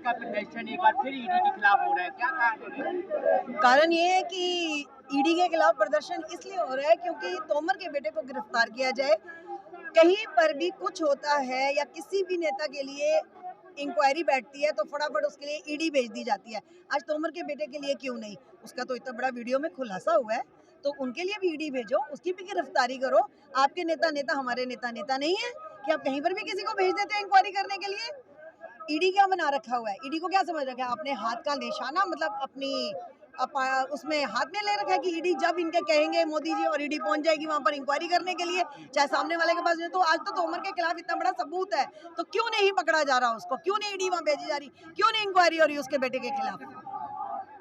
का प्रदर्शन एक बार फिर ईडी के खिलाफ हो रहा है, क्या कारण है? कारण ये है कि ईडी के खिलाफ प्रदर्शन इसलिए हो रहा है क्योंकि तोमर के बेटे को गिरफ्तार किया जाए। कहीं पर भी कुछ होता है या किसी भी नेता के लिए इंक्वायरी बैठती है तो फटाफट उसके लिए ईडी भेज दी जाती है। आज तोमर के बेटे के लिए क्यों नहीं? उसका तो इतना बड़ा वीडियो में खुलासा हुआ है, तो उनके लिए भी ईडी भेजो, उसकी भी गिरफ्तारी करो। आपके नेता नेता, हमारे नेता नेता नहीं है कि आप कहीं पर भी किसी को भेज देते हैं इंक्वायरी करने के लिए। ईडी क्या बना रखा हुआ है? ईडी को क्या समझ रखा है? अपने हाथ का निशाना, मतलब अपनी उसमें हाथ में ले रखा है कि ईडी जब इनके कहेंगे मोदी जी, और ईडी पहुंच जाएगी वहां पर इंक्वायरी करने के लिए, चाहे सामने वाले के पास नहीं। तो आज तो तोमर के खिलाफ इतना बड़ा सबूत है, तो क्यों नहीं पकड़ा जा रहा उसको? क्यों नहीं ईडी वहां भेजी जा रही? क्यों नहीं इंक्वायरी हो रही उसके बेटे के खिलाफ?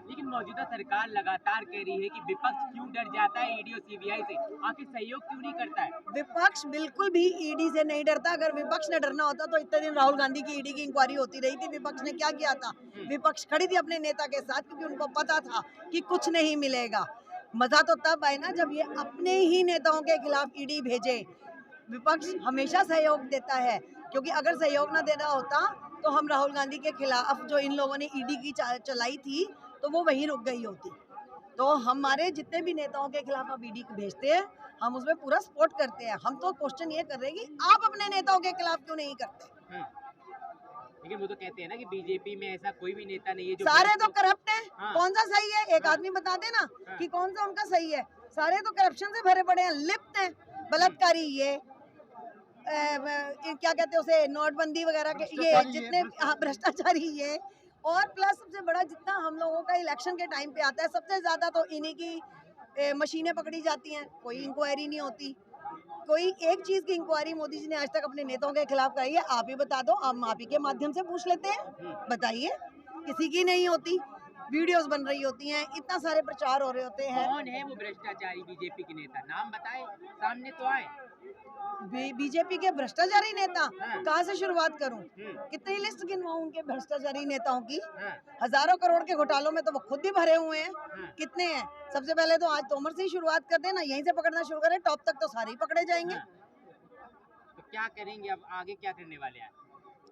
लेकिन मौजूदा सरकार लगातार कह रही है कि विपक्ष क्यों डर जाता है ईडी और सीबीआई से, आखिर सहयोग क्यों नहीं करता है? विपक्ष बिल्कुल भी ईडी से नहीं डरता। अगर विपक्ष ने डरना होता तो इतने दिन राहुल गांधी की ईडी की इंक्वायरी होती रही थी। विपक्ष ने क्या किया था? विपक्ष खड़ी थी अपने नेता के साथ, क्योंकि उनको पता था कि कुछ नहीं मिलेगा। मजा तो तब आए ना जब ये अपने ही नेताओं के खिलाफ ईडी भेजे। विपक्ष हमेशा सहयोग देता है, क्योंकि अगर सहयोग ना देना होता तो हम राहुल गांधी के खिलाफ जो इन लोगों ने ईडी की चलाई थी तो वो वहीं रुक गई होती। तो हमारे जितने भी नेताओं के खिलाफ आप ईडी भेजते हैं, हम उसमें पूरा सपोर्ट करते हैं। हम तो क्वेश्चन ये कर रहे हैं कि आप अपने नेताओं के खिलाफ क्यों नहीं करते? लेकिन वो तो कहते हैं ना कि बीजेपी में ऐसा कोई भी नेता नहीं है जो सारे तो करप्ट हैं। हाँ। कौन सा सही है? एक हाँ। आदमी बता देना हाँ। कि कौन सा उनका सही है। सारे तो करप्शन से भरे पड़े हैं, लिप्त हैं। बलात्कारी ये, क्या कहते हैं उसे, नोटबंदी वगैरह के ये जितने, हाँ, भ्रष्टाचारी ये। और प्लस सबसे बड़ा, जितना हम लोगों का इलेक्शन के टाइम पे आता है, सबसे ज्यादा तो इन्हीं की मशीनें पकड़ी जाती हैं, कोई इंक्वायरी नहीं होती। कोई एक चीज की इंक्वायरी मोदी जी ने आज तक अपने नेताओं के खिलाफ कराई है? आप ही बता दो, हम आप ही के माध्यम से पूछ लेते हैं, बताइए। किसी की नहीं होती। वीडियोस बन रही होती हैं, इतना सारे प्रचार हो रहे होते हैं। कौन है वो भ्रष्टाचारी बीजेपी के नेता, नाम बताए, सामने तो आए। बीजेपी के भ्रष्टाचारी नेता, हाँ। कहाँ से शुरुआत करूं? कितनी लिस्ट गिनवाऊं उनके भ्रष्टाचारी नेताओं की? हाँ। हजारों करोड़ के घोटालों में तो वो खुद भी भरे हुए हैं। हाँ। कितने हैं? सबसे पहले तो आज तोमर से ही शुरुआत कर देना, यहीं से पकड़ना शुरू करें, टॉप तक तो सारे ही पकड़े जाएंगे। हाँ। तो क्या करेंगे अब, आगे क्या करने वाले हैं?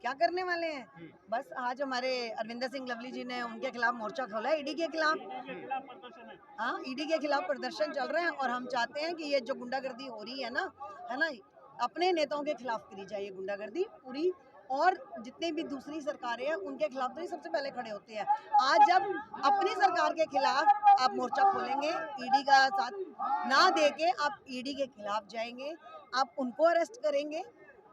क्या करने वाले हैं? बस आज हमारे अरविंदर सिंह लवली जी ने उनके खिलाफ मोर्चा खोला है, ईडी के खिलाफ। हाँ, ईडी के खिलाफ प्रदर्शन चल रहे हैं, और हम चाहते हैं कि ये जो गुंडागर्दी हो रही है ना, अपने नेताओं के खिलाफ करी जाए ये गुंडागर्दी पूरी। और जितनी भी दूसरी सरकारें हैं उनके खिलाफ तो ये सबसे पहले खड़े होते हैं। आज जब अपनी सरकार के खिलाफ आप मोर्चा खोलेंगे, ईडी का साथ ना देके आप ईडी के खिलाफ जाएंगे, आप उनको अरेस्ट करेंगे,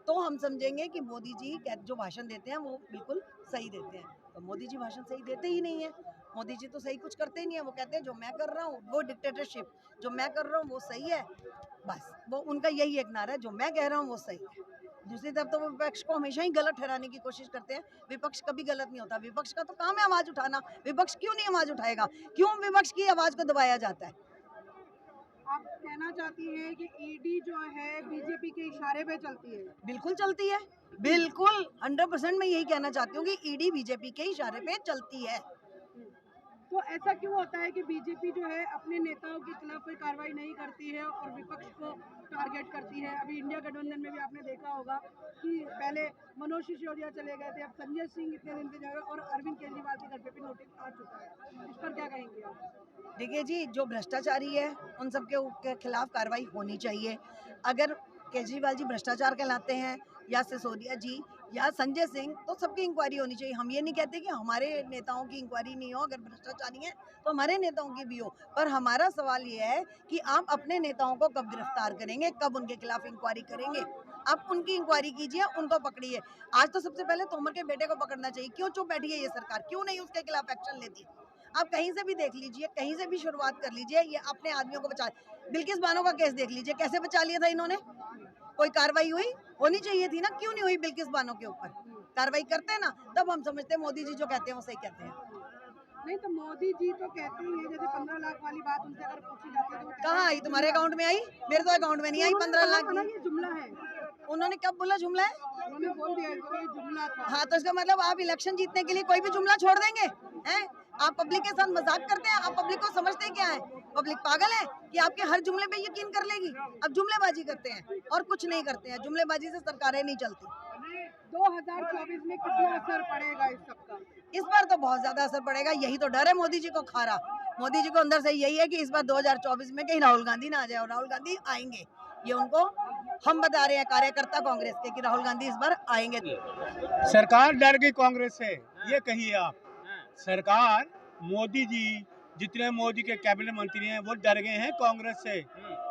तो हम समझेंगे कि मोदी जी जो भाषण देते हैं वो बिल्कुल सही देते हैं। तो मोदी जी भाषण सही देते ही नहीं है। मोदी जी तो सही कुछ करते ही नहीं है। वो कहते हैं जो मैं कर रहा हूँ वो डिक्टेटरशिप, जो मैं कर रहा हूँ वो सही है। बस वो उनका यही एक नारा है, जो मैं कह रहा हूँ वो सही है। दूसरी तरफ तो वो विपक्ष को हमेशा ही गलत ठहराने की कोशिश करते हैं। विपक्ष कभी गलत नहीं होता। विपक्ष का तो काम है आवाज उठाना। विपक्ष क्यों नहीं आवाज उठाएगा? क्यों विपक्ष की आवाज को दबाया जाता है? आप कहना चाहती हैं कि ईडी जो है बीजेपी के इशारे पे चलती है? बिल्कुल चलती है, बिल्कुल 100% मैं यही कहना चाहती हूँ कि ईडी बीजेपी के इशारे पे चलती है। तो ऐसा क्यों होता है कि बीजेपी जो है अपने नेताओं के खिलाफ कोई कार्रवाई नहीं करती है और विपक्ष को टारगेट करती है? अभी इंडिया गठबंधन में भी आपने देखा होगा कि पहले मनोज सिसोदिया चले गए थे, अब संजय सिंह इतने दिन से जाए, और अरविंद केजरीवाल के घर पे भी नोटिस आ चुका है। इस पर क्या कहेंगे आप? देखिए जी, जो भ्रष्टाचारी है उन सबके खिलाफ कार्रवाई होनी चाहिए। अगर केजरीवाल जी भ्रष्टाचार कहलाते हैं, या सिसोदिया जी, या संजय सिंह, तो सबकी इंक्वायरी होनी चाहिए। हम ये नहीं कहते कि हमारे नेताओं की इंक्वायरी नहीं हो। अगर भ्रष्टाचारी है तो हमारे नेताओं की भी हो। पर हमारा सवाल ये है कि आप अपने नेताओं को कब गिरफ्तार करेंगे, कब उनके खिलाफ इंक्वायरी करेंगे? आप उनकी इंक्वायरी कीजिए, उनको पकड़िए। आज तो सबसे पहले तोमर के बेटे को पकड़ना चाहिए। क्यों चुप बैठी है ये सरकार? क्यों नहीं उसके खिलाफ एक्शन लेती? आप कहीं से भी देख लीजिए, कहीं से भी शुरुआत कर लीजिए, ये अपने आदमियों को बचा। बिल्किस बानो का केस देख लीजिए, कैसे बचा लिया था इन्होंने? कोई कार्रवाई हुई? होनी चाहिए थी ना, क्यों नहीं हुई बिल्किस बानो के ऊपर? कार्रवाई करते हैं ना, तब हम समझते हैं मोदी जी जो कहते हैं वो सही कहते हैं। नहीं तो मोदी जी तो कहते ही है, जैसे 15 लाख वाली बात उनसे अगर पूछी जाती है तो कहाँ आई? तुम्हारे अकाउंट में आई? मेरे तो अकाउंट में नहीं आई 15 लाख। ये जुमला है, उन्होंने कब बोला जुमला है? उन्होंने बोल दिया है कि ये जुमला था। हाँ, तो इसका मतलब आप इलेक्शन जीतने के लिए कोई भी जुमला छोड़ देंगे हैं? आप पब्लिक के साथ मजाक करते हैं। आप पब्लिक को समझते क्या है? पब्लिक पागल है कि आपके हर जुमले पे यकीन कर लेगी? अब जुमलेबाजी करते हैं और कुछ नहीं करते हैं। जुमलेबाजी से सरकारें नहीं चलती। 2024 में कितना असर पड़ेगा इस सबका? इस बार तो बहुत ज्यादा असर पड़ेगा, यही तो डर है मोदी जी को खारा। मोदी जी को अंदर से यही है कि इस बार 2024 में कहीं राहुल गांधी ना आ जाए, और राहुल गांधी आएंगे, ये उनको हम बता रहे हैं कार्यकर्ता कांग्रेस के कि राहुल गांधी इस बार आएंगे। सरकार डर गई कांग्रेस से, ये कहिए आप। सरकार, मोदी जी, जितने मोदी के कैबिनेट मंत्री हैं वो डर गए हैं कांग्रेस से,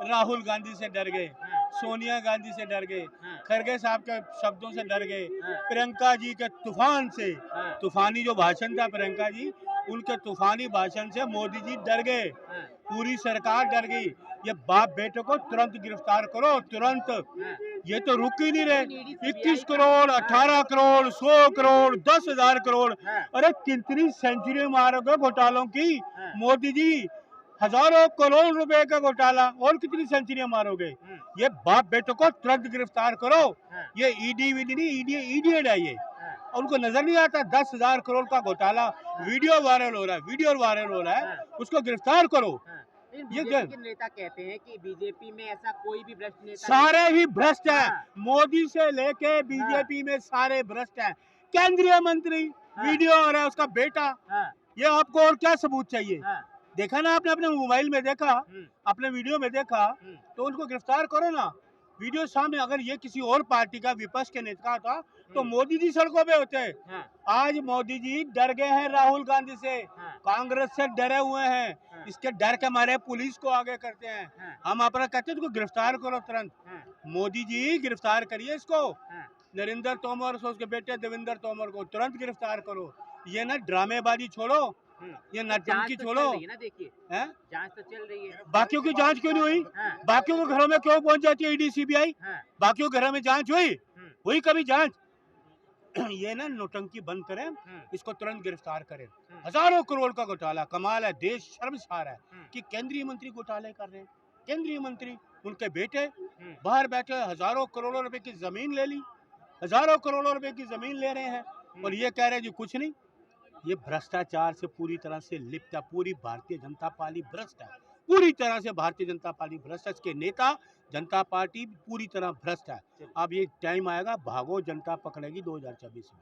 राहुल गांधी से डर गए, सोनिया गांधी से डर गए, खड़गे साहब के शब्दों से डर गए, प्रियंका जी के तूफान से, तूफानी जो भाषण था प्रियंका जी, उनके तूफानी भाषण से मोदी जी डर गए, पूरी सरकार डर गई। ये बाप बेटे को तुरंत गिरफ्तार करो, तुरंत। ये तो रुक ही नहीं रहे। 21 करोड़, 18 करोड़, 100 करोड़, 10,000 करोड़, अरे कितनी सेंचुरी मारोगे घोटालों की मोदी जी? हजारों करोड़ रुपए का घोटाला, और कितनी सेंचुरियां मारोगे? ये बाप बेटों को तुरंत गिरफ्तार करो। ये ईडी नहीं, इडियट है ये, और उनको नजर नहीं आता 10,000 करोड़ का घोटाला वीडियो वायरल हो रहा है, उसको गिरफ्तार करो। ये नेता कहते हैं कि बीजेपी में ऐसा कोई भी भ्रष्ट नेता सारे ही भ्रष्ट हैं, मोदी से लेके बीजेपी में सारे भ्रष्ट हैं। केंद्रीय मंत्री वीडियो हो रहा है, उसका बेटा, ये आपको और क्या सबूत चाहिए? देखा ना आपने, अपने मोबाइल में देखा, अपने वीडियो में देखा, तो उनको गिरफ्तार करो ना। वीडियो सामने, अगर ये किसी और पार्टी का विपक्ष के नेता था तो मोदी जी सड़कों पे होते। आज मोदी जी डर गए हैं राहुल गांधी से, कांग्रेस से डरे हुए हैं, इसके डर के मारे पुलिस को आगे करते हैं। हम अपना कहते हैं, इसको गिरफ्तार करो तुरंत। मोदी जी गिरफ्तार करिए इसको, नरेंद्र तोमर, उसके बेटे देवेंद्र तोमर को तुरंत गिरफ्तार करो। ये ना ड्रामेबाजी छोड़ो, ये नटंकी छोड़ो। देखिए, जांच तो चल रही है, बाकियों की जांच क्यों नहीं हुई? बाकियों के घरों में क्यों पहुंच जाती है ईडी सीबीआई? बाकियों के घरों में जांच हुई कभी जांच? ये ना नोटंकी बंद करें, इसको तुरंत गिरफ्तार करें। हजारों करोड़ का घोटाला, कमाल है, देश शर्मसार है कि केंद्रीय मंत्री घोटाले कर रहे हैं। केंद्रीय मंत्री, उनके बेटे बाहर बैठे हजारों करोड़ों रुपए की जमीन ले ली, हजारों करोड़ों रुपए की जमीन ले रहे हैं, और ये कह रहे हैं जी कुछ नहीं। ये भ्रष्टाचार से पूरी तरह से लिप्त है, पूरी भारतीय जनता पार्टी भ्रष्ट है, पूरी तरह से भारतीय जनता पार्टी भ्रष्ट है, इसके नेता जनता पार्टी पूरी तरह भ्रष्ट है। अब ये टाइम आएगा, भागो, जनता पकड़ेगी 2024 में।